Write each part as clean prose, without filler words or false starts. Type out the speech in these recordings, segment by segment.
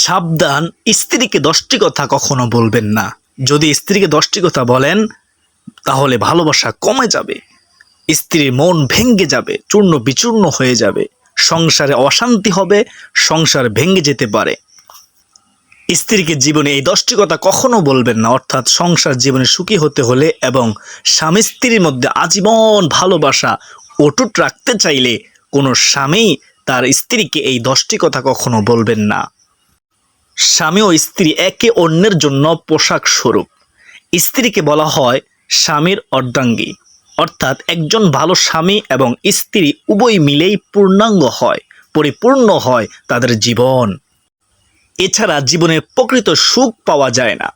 সাবধান, স্ত্রীকে 10টি কথা কখনো বলবেন না। যদি স্ত্রীকে 10টি কথা বলেন তাহলে ভালোবাসা কমে যাবে, স্ত্রীর মন ভেঙে যাবে, চূর্ণ বিচূর্ণ হয়ে যাবে, সংসারে অশান্তি হবে, সংসার ভেঙে যেতে পারে। স্ত্রীকে জীবনে এই 10টি কথা কখনো বলবেন না। অর্থাৎ সংসার জীবনে সুখী হতে হলে এবং স্বামী স্ত্রীর মধ্যে আজীবন ভালোবাসা অটুট রাখতে চাইলে কোনো স্বামী তার স্ত্রীকে এই 10টি কথা কখনো বলবেন না। স্বামী ও স্ত্রী একে অন্যের জন্য পোশাক স্বরূপ। স্ত্রীকে বলা হয় স্বামীর অর্ধাঙ্গী। অর্থাৎ একজন ভালো স্বামী এবং স্ত্রী উভয় মিলেই পূর্ণাঙ্গ হয়, পরিপূর্ণ হয় তাদের জীবন। এছাড়া জীবনের প্রকৃত সুখ পাওয়া যায় না।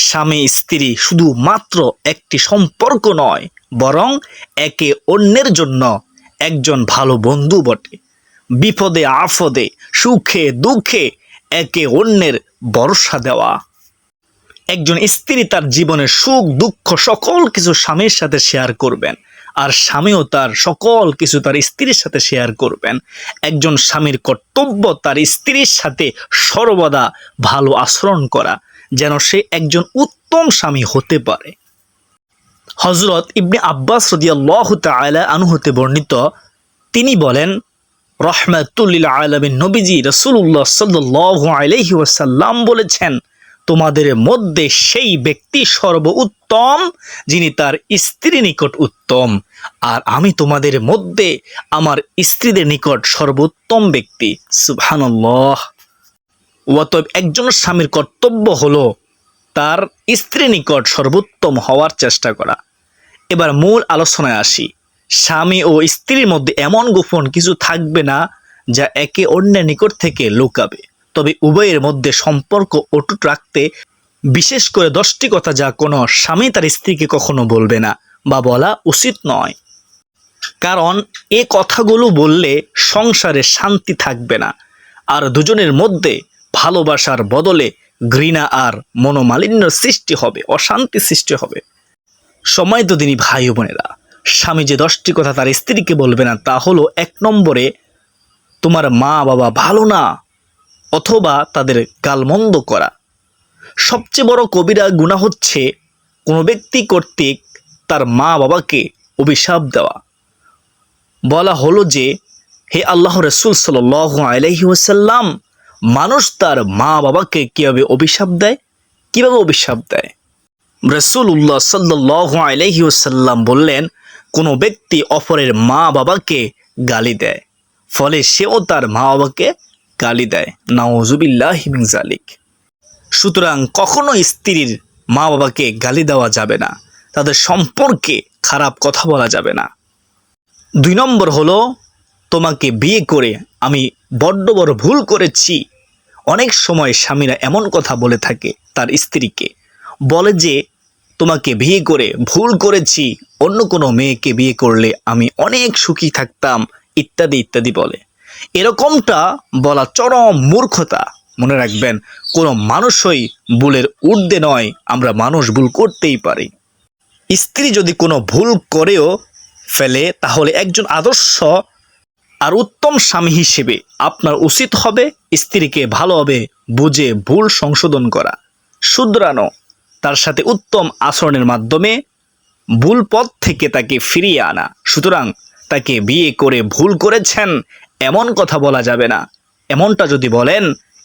স্বামী স্ত্রী শুধু মাত্র একটি সম্পর্ক নয়, বরং একে অন্যের জন্য একজন ভালো বন্ধু বটে। বিপদে আপদে সুখে দুঃখে একে অন্যের ভরসা দেওয়া। একজন স্ত্রী তার জীবনের সুখ দুঃখ সকল কিছু স্বামীর সাথে শেয়ার করবেন, আর স্বামীও তার সকল কিছু তার স্ত্রীর সাথে শেয়ার করবেন। একজন স্বামীর কর্তব্য তার স্ত্রীর সাথে সর্বদা ভালো আচরণ করা, যেন সে একজন উত্তম স্বামী হতে পারে। হযরত ইবনে আব্বাস রাদিয়াল্লাহু তাআলা আনহু হতে বর্ণিত, তিনি বলেন, রাহমাতুল লিল আলামিন নবীজি রাসূলুল্লাহ সাল্লাল্লাহু আলাইহি ওয়াসাল্লাম বলেছেন, তোমাদের মধ্যে সেই ব্যক্তি সর্বোত্তম যিনি তার স্ত্রীর নিকট উত্তম, আর আমি তোমাদের মধ্যে আমার স্ত্রীদের নিকট সর্বোত্তম ব্যক্তি। সুবহানাল্লাহ। অতএব একজন স্বামীর কর্তব্য হলো তার স্ত্রীর নিকট সর্বোত্তম হওয়ার চেষ্টা করা। এবার মূল আলোচনায় আসি। স্বামী ও স্ত্রীর মধ্যে এমন গোপন কিছু থাকবে না যা একে অন্যের নিকট থেকে লুকাবে। তবে উভয়ের মধ্যে সম্পর্ক অটুট রাখতে বিশেষ করে 10টি কথা যা কোনো স্বামী তার স্ত্রীকে কখনো বলবে না বা বলা উচিত নয়। কারণ এ কথাগুলো বললে সংসারে শান্তি থাকবে না, আর দুজনের মধ্যে ভালোবাসার বদলে ঘৃণা আর মনোমালিন্যের সৃষ্টি হবে, অশান্তি সৃষ্টি হবে। সম্মানিত দিনী ভাই ও বোনেরা, স্বামী যে 10টি কথা তার স্ত্রীকে বলবে না তা হলো, 1 নম্বরে তোমার মা বাবা ভালো না অথবা তাদের গালমন্দ করা। সবচেয়ে বড় কবিরা গুনাহ হচ্ছে কোনো ব্যক্তি কর্তৃক তার মা বাবাকে অভিশাপ দেওয়া। বলা হলো যে, হে আল্লাহর রাসূল সাল্লাল্লাহু আলাইহি ওয়াসাল্লাম, মানুষ তার মা বাবাকে কিভাবে অভিশাপ দেয়? কিভাবে অভিশাপ দেয়? রাসূলুল্লাহ সাল্লাল্লাহু আলাইহি ওয়াসাল্লাম বললেন, কোনো ব্যক্তি অপরের মা বাবাকে গালি দেয়, ফলে সেও তার মা বাবাকে গালি দেয়। নাউযুবিল্লাহি মিন যালিক। সুতরাং কখনো স্ত্রীর মা বাবাকে গালি দেওয়া যাবে না, তাদের সম্পর্কে খারাপ কথা বলা যাবে না। 2 নম্বর হলো, তোমাকে বিয়ে করে আমি বড্ড বড় ভুল করেছি। অনেক সময় স্বামীরা এমন কথা বলে থাকে তার স্ত্রীকে, বলে যে তোমাকে বিয়ে করে ভুল করেছি, অন্য কোনো মেয়েকে বিয়ে করলে আমি অনেক সুখী থাকতাম, ইত্যাদি ইত্যাদি বলে। এরকমটা বলা চরম মূর্খতা। মনে রাখবেন, কোনো মানুষই ভুলের ঊর্ধ্বে নয়, আমরা মানুষ ভুল করতেই পারি। স্ত্রী যদি কোনো ভুল করেও ফেলে তাহলে একজন আদর্শ আর উত্তম স্বামী হিসেবে আপনার উচিত হবে স্ত্রীকে ভালোভাবে বুঝে ভুল সংশোধন করা, শুধরানো, তার সাথে উত্তম আচরণের মাধ্যমে ভুল পথ থেকে তাকে ফিরিয়ে আনা। সুতরাং তাকে বিয়ে করে ভুল করেছেন এমন কথা বলা যাবে না। এমনটা যদি বলেন,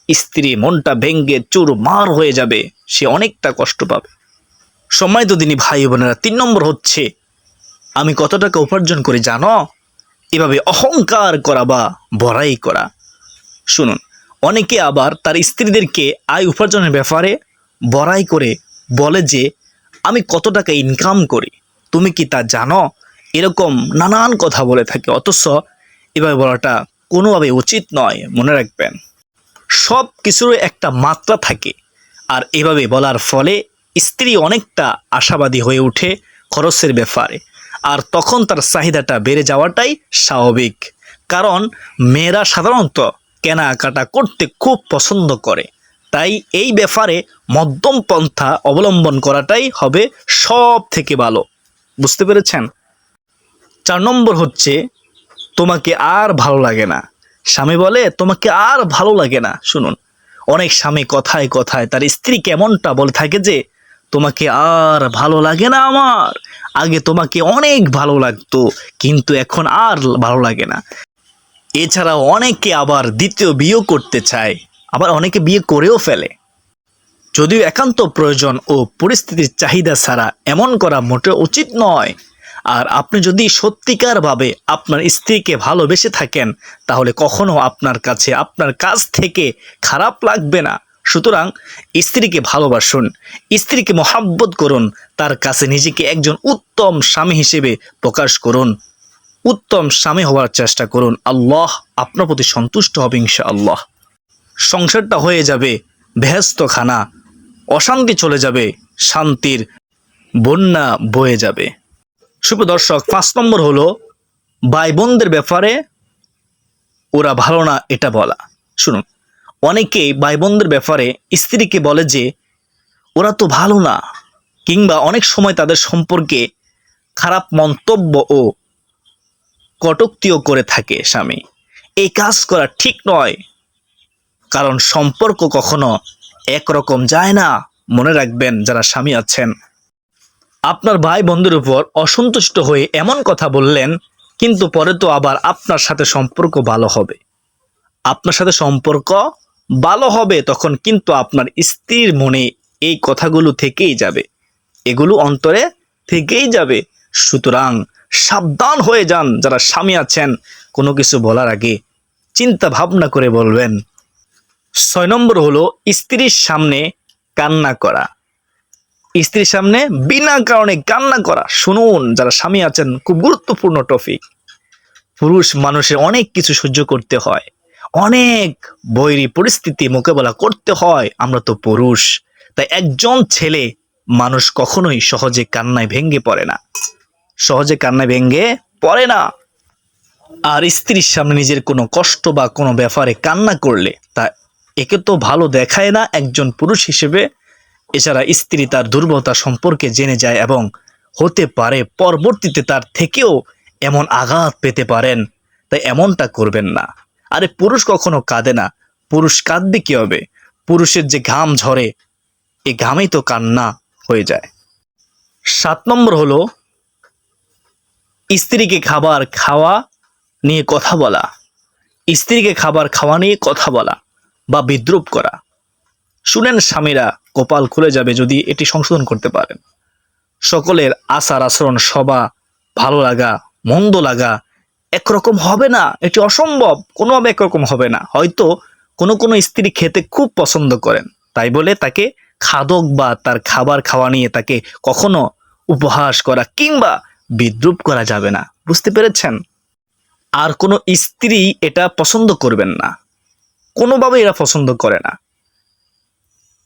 স্ত্রী মনটা ভেঙ্গে চুরমার হয়ে যাবে, সে অনেকটা কষ্ট পাবে। সম্মানিত দিনী ভাই বোনেরা, 3 নম্বর হচ্ছে, আমি কত টাকা উপার্জন করি জানো? এভাবে অহংকার করা বা বড়াই করা। শুনুন, অনেকে আবার তার স্ত্রীদেরকে আয় উপার্জনের ব্যাপারে বড়াই করে বলে যে, আমি কত টাকা ইনকাম করি, তুমি কি তা জানো? এরকম নানান কথা বলে থাকে। অথচ এভাবে বলাটা কোনোভাবে উচিত নয়। মনে রাখবেন, সব কিছুর একটা মাত্রা থাকে, আর এভাবে বলার ফলে স্ত্রী অনেকটা আশাবাদী হয়ে ওঠে খরচের ব্যাপারে, আর তখন তার চাহিদাটা বেড়ে যাওয়াটাই স্বাভাবিক। কারণ মেয়েরা সাধারণত কেনাকাটা করতে খুব পছন্দ করে, তাই এই ব্যাপারে মধ্যম পন্থা অবলম্বন করাটাই হবে সব থেকে ভালো। বুঝতে পেরেছেন? 4 নম্বর হচ্ছে, তোমাকে আর ভালো লাগে না। স্বামী বলে তোমাকে আর ভালো লাগে না। শুনুন, অনেক স্বামী কথায় কথায় তার স্ত্রীকে এমনটা বলে থাকে যে, তোমাকে আর ভালো লাগে না আমার, আগে তোমাকে অনেক ভালো লাগতো কিন্তু এখন আর ভালো লাগে না। এছাড়াও অনেকে আবার দ্বিতীয় বিয়েও করতে চায়, আবার অনেকে বিয়ে করেও ফেলে। যদিও একান্ত প্রয়োজন ও পরিস্থিতির চাহিদা ছাড়া এমন করা মোটেও উচিত নয়। আর আপনি যদি সত্যিকারভাবে আপনার স্ত্রীকে ভালোবেসে থাকেন তাহলে কখনো আপনার কাছে আপনার কাছ থেকে খারাপ লাগবে না। সুতরাং স্ত্রীকে ভালোবাসুন, স্ত্রীকে মহাব্বত করুন, তার কাছে নিজেকে একজন উত্তম স্বামী হিসেবে প্রকাশ করুন, উত্তম স্বামী হওয়ার চেষ্টা করুন। আল্লাহ আপনার প্রতি সন্তুষ্ট হবে ইনশাআল্লাহ। সংসারটা হয়ে যাবে বেহেশতখানা, অশান্তি চলে যাবে, শান্তির বন্যা বয়ে যাবে। সুপ্রদর্শক, 5 নম্বর হলো ভাই বোনদের ব্যাপারে ওরা ভালো না এটা বলা। শুনুন, অনেকেই ভাই বোনদের ব্যাপারে স্ত্রীকে বলে যে ওরা তো ভালো না, কিংবা অনেক সময় তাদের সম্পর্কে খারাপ মন্তব্য ও কটূক্তিও করে থাকে স্বামী। এই কাজ করা ঠিক নয়, কারণ সম্পর্ক কখনো একরকম যায় না। মনে রাখবেন যারা স্বামী আছেন, আপনার ভাই বন্ধুর উপর অসন্তুষ্ট হয়ে এমন কথা বললেন, কিন্তু পরে তো আবার আপনার সাথে সম্পর্ক ভালো হবে, আপনার সাথে সম্পর্ক ভালো হবে, তখন কিন্তু আপনার স্ত্রীর মনে এই কথাগুলো থেকেই যাবে, এগুলো অন্তরে থেকেই যাবে। সুতরাং সাবধান হয়ে যান যারা স্বামী আছেন, কোনো কিছু বলার আগে চিন্তা ভাবনা করে বলবেন। 6 নম্বর হলো স্ত্রীর সামনে কান্না করা, স্ত্রীর সামনে বিনা কারণে কান্না করা। শুনুন যারা স্বামী আছেন, খুব গুরুত্বপূর্ণ টপিক। পুরুষ মানুষের অনেক কিছু সহ্য করতে হয়, অনেক বৈরী পরিস্থিতি মোকাবেলা করতে হয়, আমরা তো পুরুষ। তাই একজন ছেলে মানুষ কখনোই সহজে কান্নায় ভেঙে পড়ে না, সহজে কান্নায় ভেঙে পড়ে না। আর স্ত্রীর সামনে নিজের কোনো কষ্ট বা কোনো ব্যাপারে কান্না করলে তা একে তো ভালো দেখায় না একজন পুরুষ হিসেবে। এছাড়া স্ত্রী তার দুর্বলতা সম্পর্কে জেনে যায় এবং হতে পারে পরবর্তীতে তার থেকেও এমন আঘাত পেতে পারেন, তাই এমনটা করবেন না। আরে পুরুষ কখনো কাঁদে না, পুরুষ কাঁদবে কি হবে? পুরুষের যে ঘাম ঝরে, এই ঘামেই তো কান্না হয়ে যায়। 7 নম্বর হলো স্ত্রীকে খাবার খাওয়া নিয়ে কথা বলা, স্ত্রীকে খাবার খাওয়া নিয়ে কথা বলা বা বিদ্রূপ করা। শুনেন স্বামীরা, কপাল খুলে যাবে যদি এটি সংশোধন করতে পারেন। সকলের আচার আচরণ সবা ভালো লাগা মন্দ লাগা একরকম হবে না, এটি অসম্ভব, কোনোভাবে একরকম হবে না। হয়তো কোনো কোনো স্ত্রী খেতে খুব পছন্দ করেন, তাই বলে তাকে খাদক বা তার খাবার খাওয়া নিয়ে তাকে কখনো উপহাস করা কিংবা বিদ্রূপ করা যাবে না, বুঝতে পেরেছেন? আর কোনো স্ত্রী এটা পছন্দ করবেন না, কোনোভাবে এরা পছন্দ করে না।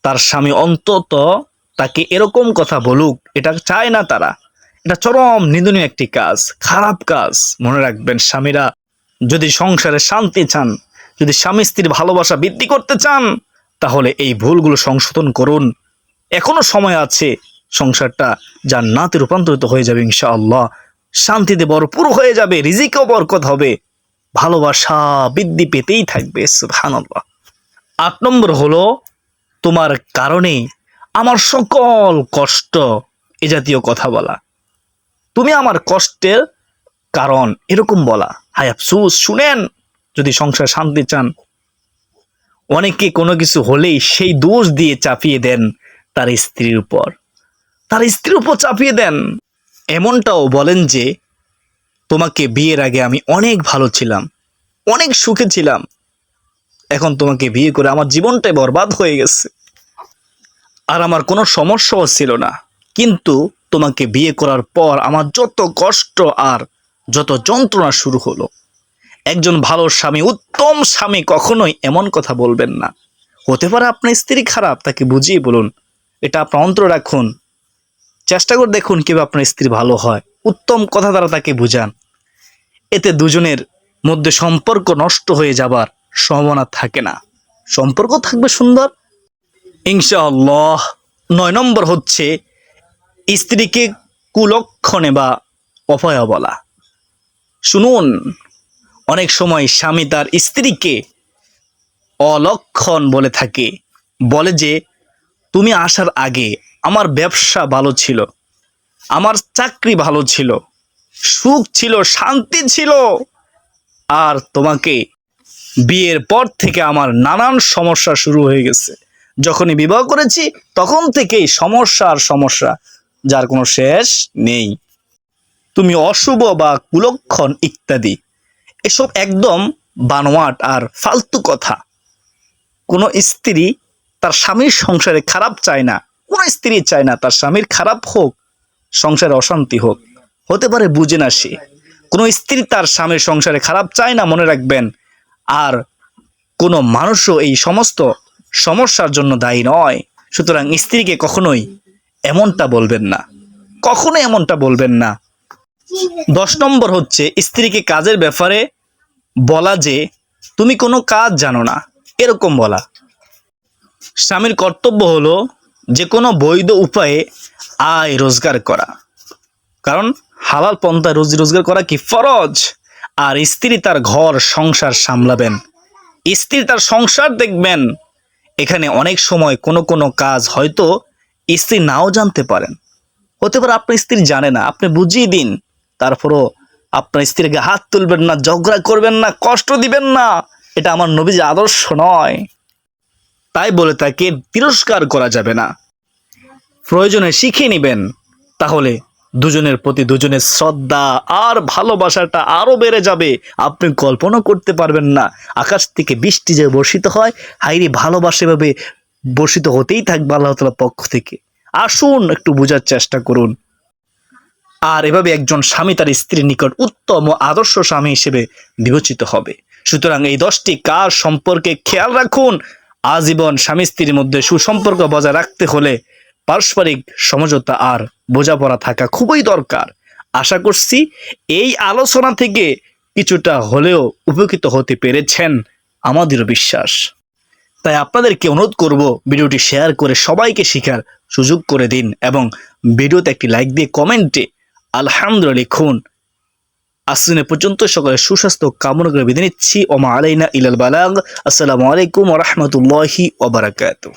তার স্বামী অন্তত তাকে এরকম কথা বলুক, এটা চায় না তারা। এটা চরম নিন্দনীয় একটি কাজ, খারাপ কাজ। মনে রাখবেন স্বামীরা, যদি সংসারে শান্তি চান, যদি স্বামী স্ত্রীর ভালোবাসা বৃদ্ধি করতে চান, তাহলে এই ভুলগুলো সংশোধন করুন। এখনো সময় আছে, সংসারটা জান্নাতে রূপান্তরিত হয়ে যাবে ইনশাআল্লাহ, শান্তিতে ভরপুর হয়ে যাবে, রিজিকেও বরকত হবে, ভালোবাসা বৃদ্ধি পেতেই থাকবে। সুবহানাল্লাহ। 8 নম্বর হলো তোমার কারণে আমার সকল কষ্ট, এ জাতীয় কথা বলা। তুমি আমার কষ্টের কারণ, এরকম বলা। হায় আফসোস, শুনেন, যদি সংসার শান্তি চান, অনেকে কোনো কিছু হলেই সেই দোষ দিয়ে চাপিয়ে দেন তার স্ত্রীর উপর, তার স্ত্রীর উপর চাপিয়ে দেন। এমনটাও বলেন যে তোমাকে বিয়ের আগে আমি অনেক ভালো ছিলাম, অনেক সুখে ছিলাম, এখন তোমাকে বিয়ে করে আমার জীবনটাই বরবাদ হয়ে গেছে, আর আমার কোনো সমস্যাও ছিল না, কিন্তু তোমাকে বিয়ে করার পর আমার যত কষ্ট আর যত যন্ত্রণা শুরু হলো। একজন ভালো স্বামী, উত্তম স্বামী কখনোই এমন কথা বলবেন না। হতে পারে আপনার স্ত্রী খারাপ, তাকে বুঝিয়ে বলুন, এটা আপনার অন্তরে রাখুন, চেষ্টা করে দেখুন কিভাবে আপনার স্ত্রী ভালো হয়, উত্তম কথা দ্বারা তাকে বুঝান। এতে দুজনের মধ্যে সম্পর্ক নষ্ট হয়ে যাবার সম্ভাবনা থাকে না, সম্পর্ক থাকবে সুন্দর ইনশাআল্লাহ। 9 নম্বর হচ্ছে স্ত্রীকে কুলক্ষণে বা অপয়া বলা। শুনুন, অনেক সময় স্বামী তার স্ত্রীকে অলক্ষণ বলে থাকে, বলে যে তুমি আসার আগে আমার ব্যবসা ভালো ছিল, আমার চাকরি ভালো ছিল, সুখ ছিল, শান্তি ছিল, আর তোমাকে বিয়ের পর থেকে আমার নানান সমস্যা শুরু হয়ে গেছে। যখনই বিবাহ করেছি তখন থেকেই সমস্যা আর সমস্যা, যার কোনো শেষ নেই। তুমি অশুভ বা কুলক্ষণ ইত্যাদি, এসব একদম বানোয়াট আর ফালতু কথা। কোনো স্ত্রী তার স্বামীর সংসারে খারাপ চায় না, কোনো স্ত্রী চায় না তার স্বামীর খারাপ হোক, সংসারে অশান্তি হোক। হতে পারে বুঝে না সে, কোনো স্ত্রী তার স্বামীর সংসারে খারাপ চায় না, মনে রাখবেন। আর কোনো মানুষও এই সমস্ত সমস্যার জন্য দায়ী নয়। সুতরাং স্ত্রীকে কখনোই এমনটা বলবেন না, কখনোই এমনটা বলবেন না। 10 নম্বর হচ্ছে স্ত্রীকে কাজের ব্যাপারে বলা যে তুমি কোনো কাজ জানো না, এরকম বলা। স্বামীর কর্তব্য হলো যে কোনো বৈধ উপায়ে আয় রোজগার করা, কারণ হালাল পন্থায় রুজি রোজগার করা কি ফরজ। আর স্ত্রী তার ঘর সংসার সামলাবেন, স্ত্রী তার সংসার দেখবেন। এখানে অনেক সময় কোনো কোনো কাজ হয়তো স্ত্রী নাও জানতে পারেন, হতে পারে আপনার স্ত্রী জানে না, আপনি বুঝিয়ে দিন। তারপরও আপনার স্ত্রীকে হাত তুলবেন না, ঝগড়া করবেন না, কষ্ট দিবেন না, এটা আমার নবীর আদর্শ নয়। তাই বলে তাকে তিরস্কার করা যাবে না, প্রয়োজনে শিখে নেবেন। তাহলে দুজনের প্রতি দুজনের শ্রদ্ধা আর ভালোবাসাটা আরো বেড়ে যাবে। আপনি কল্পনা করতে পারবেন না, আকাশ থেকে বৃষ্টি যে বর্ষিত হয়, হাইরে ভালোবাসা এভাবে বর্ষিত হতেই থাকবে আল্লাহ তাআলার পক্ষ থেকে। আসুন একটু বোঝার চেষ্টা করুন। আর এভাবে একজন স্বামী তার স্ত্রীর নিকট উত্তম ও আদর্শ স্বামী হিসেবে বিবেচিত হবে। সুতরাং এই 10টি কাজ সম্পর্কে খেয়াল রাখুন। আজীবন স্বামী স্ত্রীর মধ্যে সুসম্পর্ক বজায় রাখতে হলে পারস্পরিক সমঝোতা আর বোঝাপড়া থাকা খুবই দরকার। আশা করছি এই আলোচনা থেকে কিছুটা হলেও উপকৃত হতে পেরেছেন, আমাদেরও বিশ্বাস। তাই আপনাদেরকে অনুরোধ করব, ভিডিওটি শেয়ার করে সবাইকে শেখার সুযোগ করে দিন এবং ভিডিওতে একটি লাইক দিয়ে কমেন্টে আলহামদুলিল্লাহ লিখুন। আসলে পর্যন্ত সকলের সুস্বাস্থ্য কামনা করে বিদায় নিচ্ছি। ওমা আলাইনা ইলাল বালাগ। আসসালামু আলাইকুম ওয়া রাহমাতুল্লাহি ওয়া বারাকাতুহু।